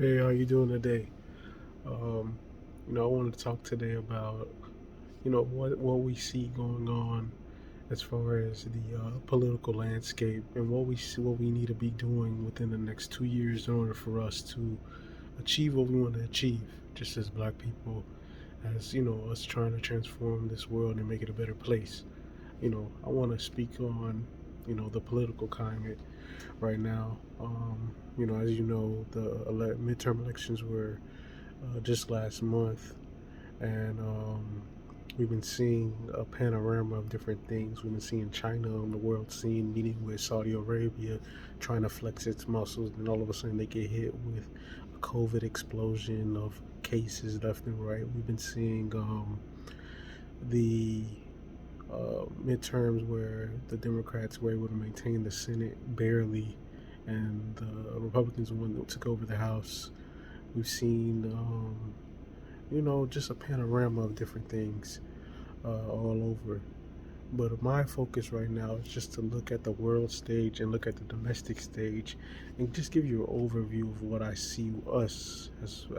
Hey, how you doing today? Um, I wanted to talk today about, what we see going on as far as the political landscape and what we see, what we need to be doing within the next 2 years in order for us to achieve what we want to achieve, just as Black people, as us trying to transform this world and make it a better place. I want to speak on, the political climate right now. As you know, the midterm elections were just last month, and we've been seeing a panorama of different things. We've been seeing China on the world scene meeting with Saudi Arabia, trying to flex its muscles, and all of a sudden they get hit with a COVID explosion of cases left and right. We've been seeing the midterms where the Democrats were able to maintain the Senate barely, and the Republicans were the one that took over the House. We've seen just a panorama of different things all over. But my focus right now is just to look at the world stage and look at the domestic stage and just give you an overview of what I see us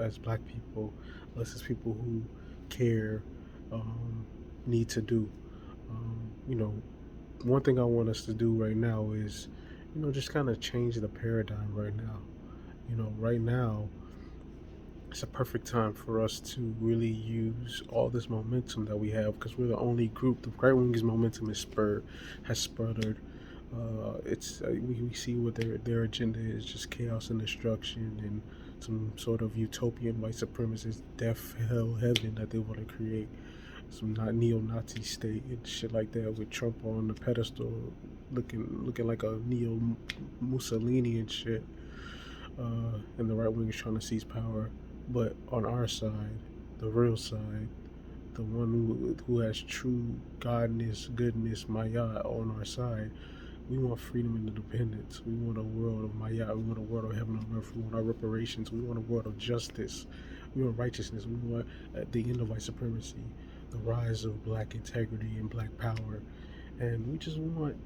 as Black people, us as people who care, um, need to do. Um, you know, One thing I want us to do right now is, just kind of change the paradigm right now. Right now, it's a perfect time for us to really use all this momentum that we have because we're the only group. The right wing's momentum has sputtered. We see what their agenda is: just chaos and destruction, and some sort of utopian white supremacist death, hell, heaven that they want to create. Some not neo-Nazi state and shit like that with Trump on the pedestal, looking like a neo Mussolini and shit, and the right wing is trying to seize power. But on our side, the real side, the one who has true godness, goodness, Maya on our side, we want freedom and independence. We want a world of Maya. We want a world of heaven on earth. We want our reparations. We want a world of justice. We want righteousness. We want the end of white supremacy, the rise of black integrity and black power. And we just want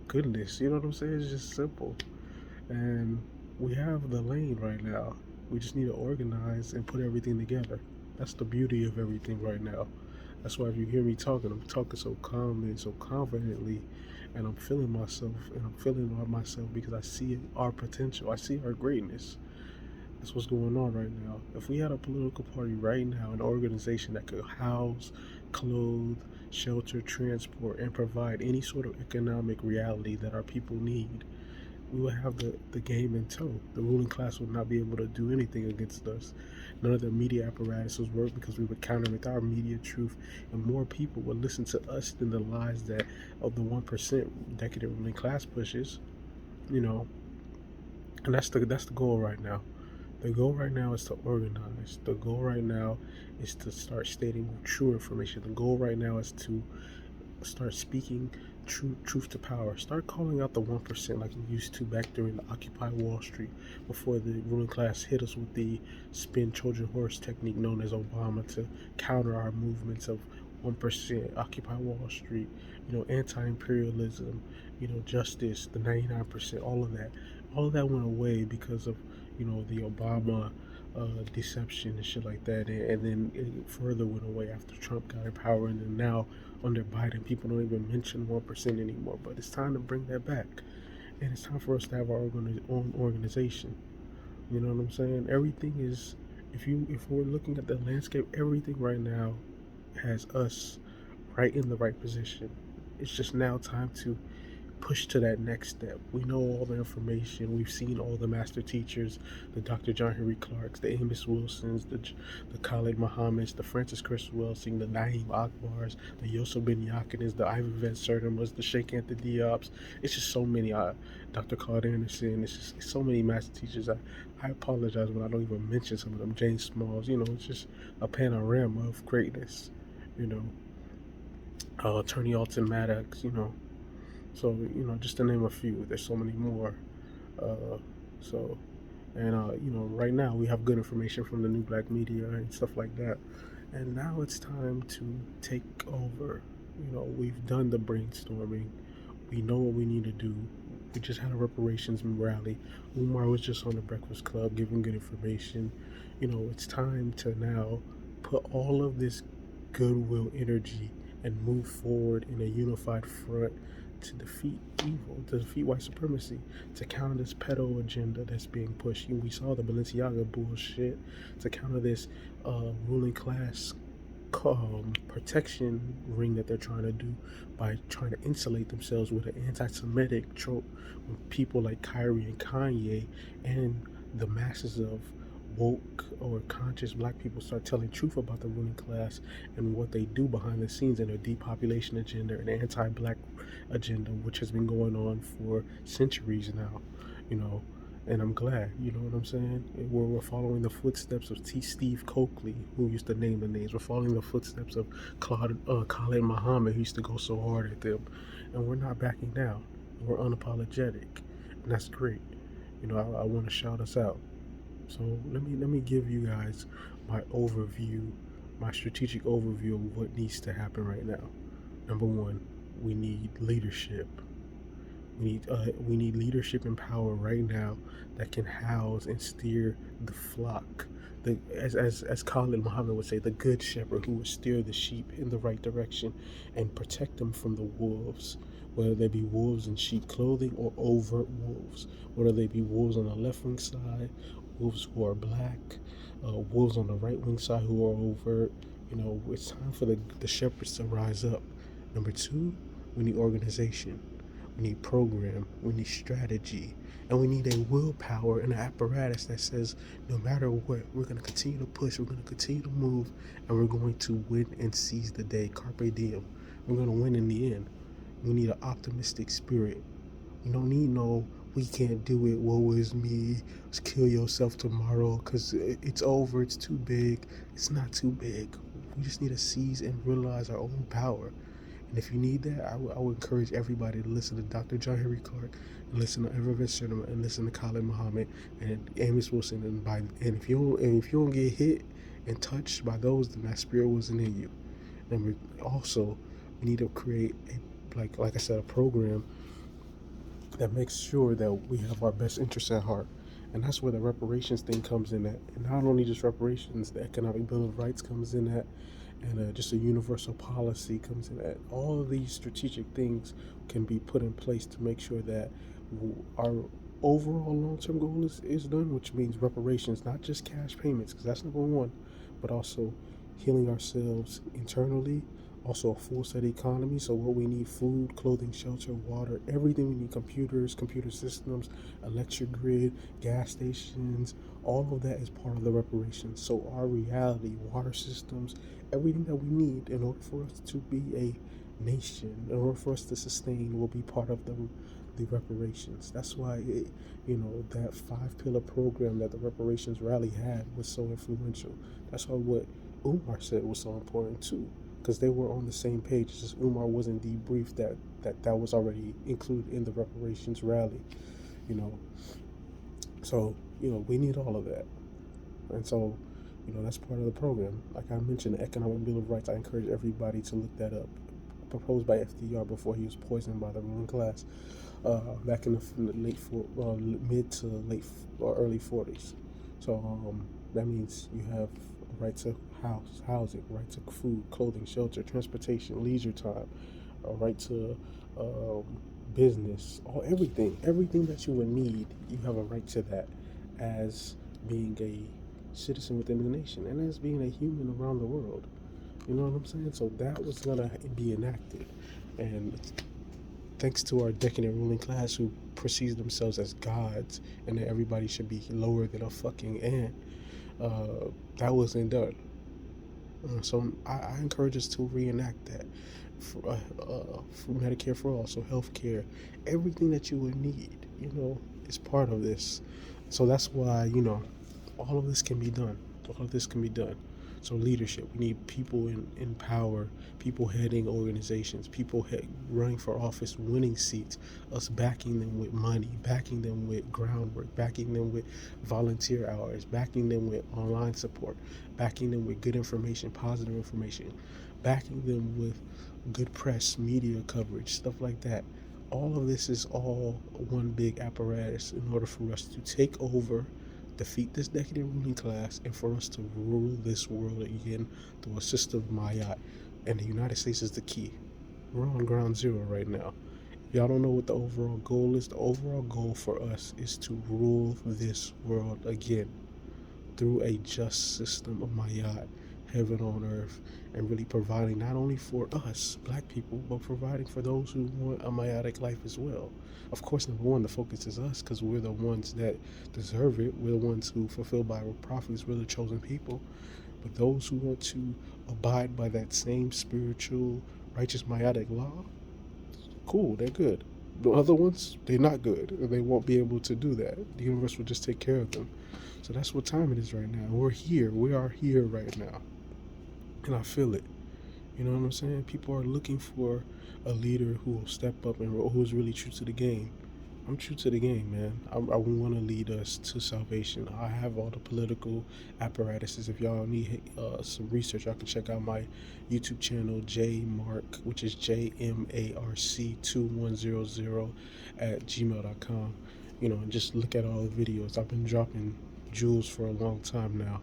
goodness. You know what I'm saying? It's just simple. And we have the lane right now. We just need to organize and put everything together. That's the beauty of everything right now. That's why if you hear me talking, I'm talking so calmly and so confidently, and I'm feeling myself and I'm feeling myself because I see our potential. I see our greatness. That's what's going on right now. If we had a political party right now, an organization that could house, clothe, shelter, transport, and provide any sort of economic reality that our people need, we would have the game in tow. The ruling class would not be able to do anything against us. None of the media apparatuses work because we would counter with our media truth, and more people would listen to us than the lies that of the 1% decadent ruling class pushes. You know, and that's the goal right now. The goal right now is to organize. The goal right now is to start stating true information. The goal right now is to start speaking truth to power. Start calling out the 1% like we used to back during the Occupy Wall Street before the ruling class hit us with the spin Trojan horse technique known as Obama to counter our movements of 1%, Occupy Wall Street, anti-imperialism, justice, the 99%, all of that. All of that went away because of, the Obama deception and shit like that. And then it further went away after Trump got in power. And then now under Biden, people don't even mention 1% anymore. But it's time to bring that back. And it's time for us to have our own organization. You know what I'm saying? Everything is, if we're looking at the landscape, everything right now has us right in the right position. It's just now time to push to that next step. We know all the information. We've seen all the master teachers, the Dr. John Henry Clarks, the Amos Wilsons, the Khalid Muhammad's, the Francis Chris Welsing, the Naeem Akbars, the Yusuf Ben Yakin's, the Ivan Van Sertima's, the Sheikh Anthony Diop's. It's just so many. Dr. Claude Anderson. It's so many master teachers. I apologize when I don't even mention some of them. James Smalls. It's just a panorama of greatness. You know, Attorney Alton Maddox. So, just to name a few, there's so many more. Uh, so, and right now we have good information from the new black media and stuff like that. And now it's time to take over. We've done the brainstorming. We know what we need to do. We just had a reparations rally. Umar was just on the Breakfast Club giving good information. It's time to now put all of this goodwill energy and move forward in a unified front to defeat evil, to defeat white supremacy, to counter this pedo agenda that's being pushed. We saw the Balenciaga bullshit, to counter this ruling class protection ring that they're trying to do by trying to insulate themselves with an anti-Semitic trope when people like Kyrie and Kanye and the masses of woke or conscious black people start telling truth about the ruling class and what they do behind the scenes in their depopulation agenda and anti-black agenda, which has been going on for centuries now, you know and I'm glad, you know what I'm saying? We're following the footsteps of Steve Coakley, who used to name the names. We're following the footsteps of Khalid Muhammad, who used to go so hard at them. And we're not backing down. We're unapologetic. And that's great. I want to shout us out. So let me give you guys my overview, my strategic overview of what needs to happen right now. Number one, we need leadership. We need leadership and power right now that can house and steer the flock. As Khalid Muhammad would say, the good shepherd who would steer the sheep in the right direction and protect them from the wolves, whether they be wolves in sheep clothing or overt wolves, whether they be wolves on the left wing side, wolves who are black, wolves on the right wing side who are overt. It's time for the shepherds to rise up. Number two, we need organization. We need program, we need strategy, and we need a willpower and an apparatus that says no matter what, we're going to continue to push, we're going to continue to move, and we're going to win and seize the day. Carpe diem. We're going to win in the end. We need an optimistic spirit. We don't need no, we can't do it, woe is me, let's kill yourself tomorrow, because it's over, it's too big. It's not too big. We just need to seize and realize our own power. And if you need that, I would encourage everybody to listen to Dr. John Henry Clark, and listen to Everett Cinema, and listen to Khalid Muhammad and Amos Wilson. And if you don't get hit and touched by those, then that spirit wasn't in you. And we need to create like I said, a program that makes sure that we have our best interests at heart. And that's where the reparations thing comes in at. And not only just reparations, the Economic Bill of Rights comes in at, and just a universal policy comes in at. All of these strategic things can be put in place to make sure that our overall long-term goal is done, which means reparations, not just cash payments, because that's number one, but also healing ourselves internally, also a full set economy. So what we need: food, clothing, shelter, water, everything we need: computers, computer systems, electric grid, gas stations. All of that is part of the reparations. So our reality, water systems, everything that we need in order for us to be a nation, in order for us to sustain, will be part of the reparations. That's why that 5-pillar program that the reparations rally had was so influential. That's why what Umar said was so important too, because they were on the same page. It's just Umar wasn't debriefed that was already included in the reparations rally. So we need all of that, and so that's part of the program. Like I mentioned, the Economic Bill of Rights, I encourage everybody to look that up. Proposed by FDR before he was poisoned by the ruling class, back in the mid to late or early 40s. So that means you have a right to housing, right to food, clothing, shelter, transportation, leisure time, a right to business, everything that you would need. You have a right to that as being a citizen within the nation and as being a human around the world. You know what I'm saying? So that was gonna be enacted, and thanks to our decadent ruling class who perceives themselves as gods and that everybody should be lower than a fucking ant, that wasn't done. So I encourage us to reenact that for Medicare for all, so healthcare, everything that you would need, is part of this. So that's why all of this can be done. All of this can be done. So leadership, we need people in power, people heading organizations, people running for office, winning seats, us backing them with money, backing them with groundwork, backing them with volunteer hours, backing them with online support, backing them with good information, positive information, backing them with good press, media coverage, stuff like that. All of this is all one big apparatus in order for us to take over, defeat this decadent ruling class, and for us to rule this world again through a system of Maya. And the United States is the key. We're on ground zero right now. Y'all don't know what the overall goal is. The overall goal for us is to rule this world again through a just system of Mayat, heaven on earth, and really providing not only for us, black people, but providing for those who want a Mayatic life as well. Of course, number one, the focus is us because we're the ones that deserve it. We're the ones who fulfill Bible prophecies. We're the chosen people. But those who want to abide by that same spiritual, righteous Mayatic law, cool, they're good. The other ones, they're not good. They won't be able to do that. The universe will just take care of them. So that's what time it is right now. We're here. We are here right now. And I feel it. You know what I'm saying? People are looking for a leader who will step up and who's really true to the game. I'm true to the game, man. I want to lead us to salvation. I have all the political apparatuses. If y'all need some research, I can check out my YouTube channel, JMark, which is JMARC2100 at gmail.com. You know, and just look at all the videos. I've been dropping jewels for a long time now.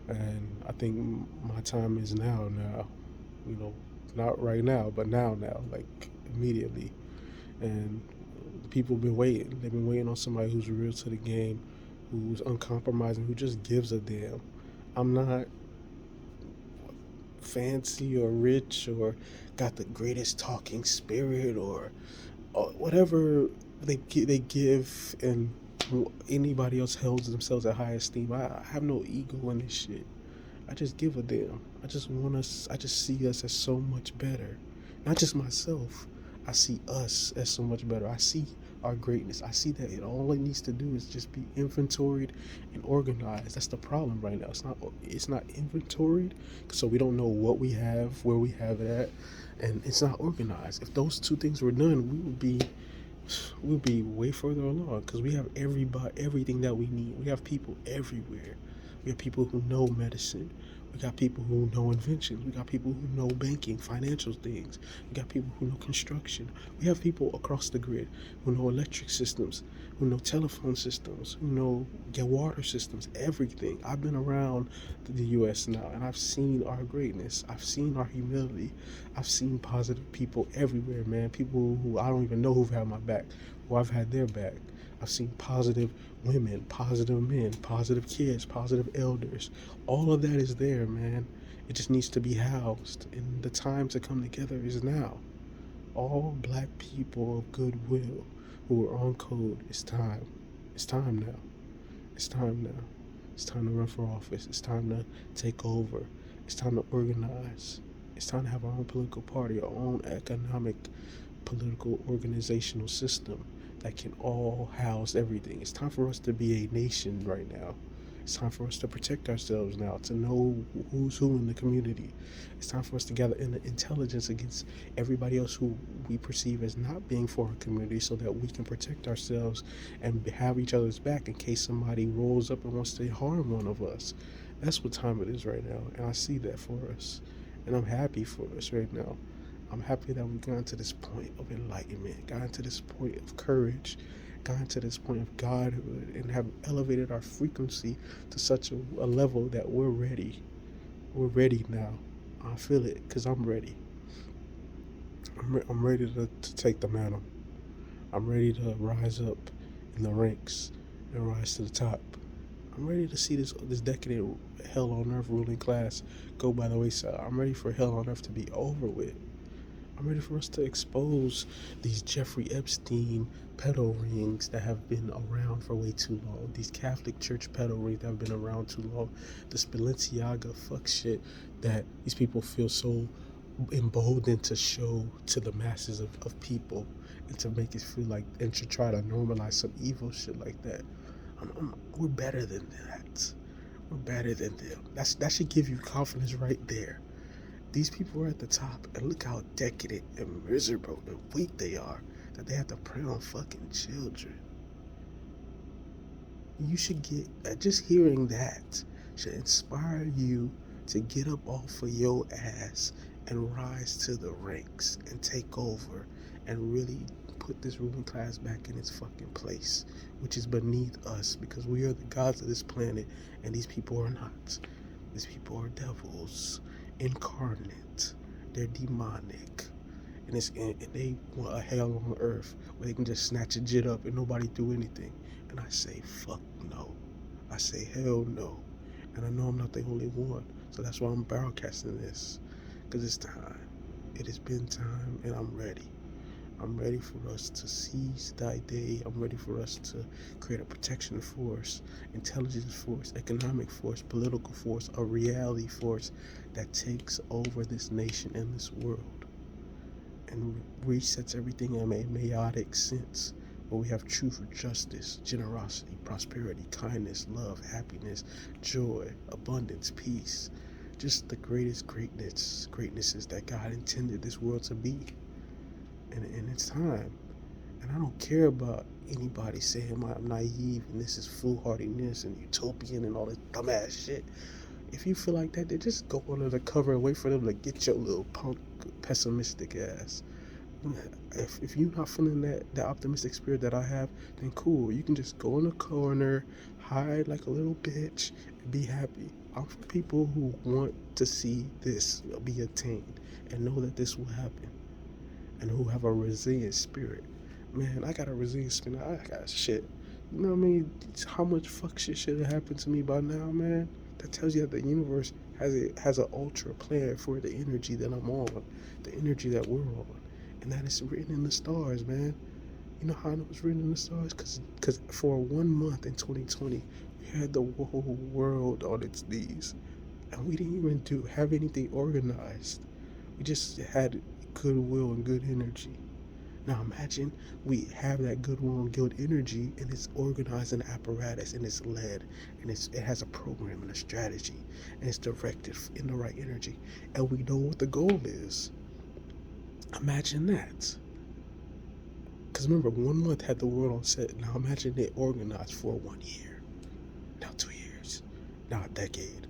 And I think my time is now. You know, not right now, but now, like immediately. And people have been waiting. They've been waiting on somebody who's real to the game, who's uncompromising, who just gives a damn. I'm not fancy or rich or got the greatest talking spirit or whatever they give, and anybody else holds themselves at high esteem. I have no ego in this shit. I just give a damn. I just see us as so much better. Not just myself. I see us as so much better. I see our greatness. I see that all it needs to do is just be inventoried and organized. That's the problem right now. It's not inventoried, so we don't know what we have, where we have it at, and it's not organized. If those two things were done, we'd be way further along because we have everything that we need. We have people everywhere. We have people who know medicine. We got people who know inventions. We got people who know banking, financial things. We got people who know construction. We have people across the grid who know electric systems, who know telephone systems, who know water systems, everything. I've been around the U.S. now, and I've seen our greatness. I've seen our humility. I've seen positive people everywhere, man. People who I don't even know who've had my back, who I've had their back. I've seen positive women, positive men, positive kids, positive elders. All of that is there, man. It just needs to be housed. And the time to come together is now. All black people of goodwill who are on code, it's time. It's time now. It's time now. It's time to run for office. It's time to take over. It's time to organize. It's time to have our own political party, our own economic, political, organizational system that can all house everything. It's time for us to be a nation right now. It's time for us to protect ourselves now, to know who's who in the community. It's time for us to gather intelligence against everybody else who we perceive as not being for our community so that we can protect ourselves and have each other's back in case somebody rolls up and wants to harm one of us. That's what time it is right now, and I see that for us. And I'm happy for us right now. I'm happy that we've gotten to this point of enlightenment, gotten to this point of courage, gotten to this point of godhood, and have elevated our frequency to such a level that we're ready. We're ready now. I feel it because I'm ready. I'm ready to take the mantle. I'm ready to rise up in the ranks and rise to the top. I'm ready to see this decadent hell on earth ruling class go by the wayside. I'm ready for hell on earth to be over with. I'm ready for us to expose these Jeffrey Epstein pedo rings that have been around for way too long. These Catholic Church pedo rings that have been around too long. This Balenciaga fuck shit that these people feel so emboldened to show to the masses of people and to make it feel like, and to try to normalize some evil shit like that. We're better than that. We're better than them. That should give you confidence right there. These people are at the top, and look how decadent and miserable and weak they are that they have to prey on fucking children. You should just hearing that should inspire you to get up off of your ass and rise to the ranks and take over and really put this ruling class back in its fucking place, which is beneath us, because we are the gods of this planet, and these people are not. These people are devils incarnate. They're demonic. And they want a hell on earth where they can just snatch a jit up and nobody do anything. And I say, fuck no. I say, hell no. And I know I'm not the only one. So that's why I'm broadcasting this. Because it's time. It has been time, and I'm ready. I'm ready for us to seize thy day. I'm ready for us to create a protection force, intelligence force, economic force, political force, a reality force that takes over this nation and this world and resets everything in a meiotic sense, where we have truth, justice, generosity, prosperity, kindness, love, happiness, joy, abundance, peace. Just the greatest greatnesses that God intended this world to be. And it's time. And I don't care about anybody saying I'm naive and this is foolhardiness and utopian and all this dumbass shit. If you feel like that, then just go under the cover and wait for them to get your little punk pessimistic ass. If you're not feeling that optimistic spirit that I have, then cool. You can just go in a corner, hide like a little bitch, and be happy. I'm for people who want to see this be attained and know that this will happen, and who have a resilient spirit. Man, I got a resilient spirit. I got shit. You know what I mean? How much fuck shit should have happened to me by now, man? That tells you that the universe has an ultra plan for the energy that I'm on, the energy that we're on, and that is written in the stars, man. You know how I know it's written in the stars? Cause for 1 month in 2020, we had the whole world on its knees, and we didn't even have anything organized. We just had goodwill and good energy. Now imagine we have that goodwill and good energy, and it's organized in apparatus, and it's led, and it has a program and a strategy, and it's directed in the right energy, and we know what the goal is. Imagine that. Because remember, 1 month had the world on set. Now imagine it organized for 1 year. Now 2 years. Now a decade.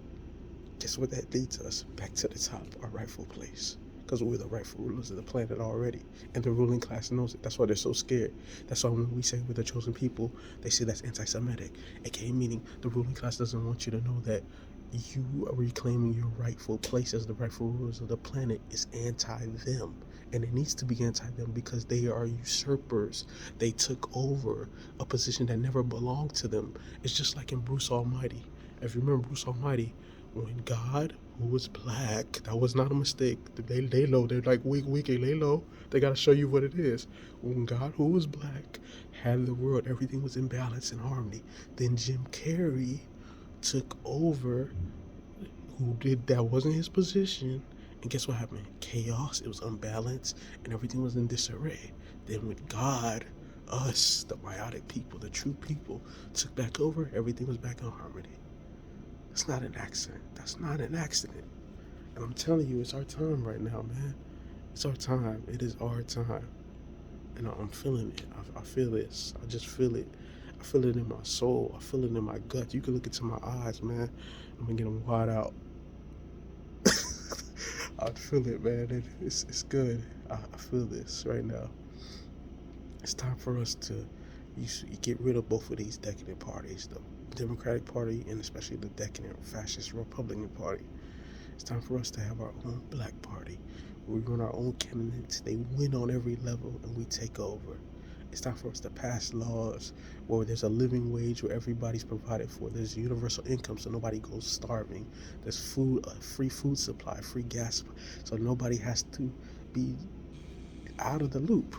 Guess what that leads us? Back to the top, our rightful place. Because we're the rightful rulers of the planet already. And the ruling class knows it. That's why they're so scared. That's why when we say we're the chosen people, they say that's anti-Semitic. AKA meaning the ruling class doesn't want you to know that you are reclaiming your rightful place as the rightful rulers of the planet is anti-them. And it needs to be anti-them because they are usurpers. They took over a position that never belonged to them. It's just like in Bruce Almighty. If you remember Bruce Almighty, when God, who was black, that was not a mistake. They lay low. They're like, weak, lay low. They got to show you what it is. When God, who was black, had the world, everything was in balance and harmony. Then Jim Carrey took over, that wasn't his position. And guess what happened? Chaos. It was unbalanced, and everything was in disarray. Then with God, us, the biotic people, the true people, took back over, everything was back in harmony. That's not an accident. That's not an accident. And I'm telling you, it's our time right now, man. It's our time. It is our time. And I'm feeling it. I feel this. I just feel it. I feel it in my soul. I feel it in my gut. You can look into my eyes, man. I'm going to get them wide out. I feel it, man. It's good. I feel this right now. It's time for us to get rid of both of these decadent parties, the Democratic Party and especially the decadent fascist Republican Party. It's time for us to have our own black party. We run our own candidates. They win on every level, and we take over. It's time for us to pass laws where there's a living wage where everybody's provided for. There's universal income so nobody goes starving. There's food, free food supply, free gas, so nobody has to be out of the loop.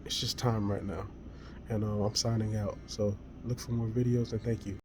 It's just time right now. And I'm signing out. So look for more videos, and thank you.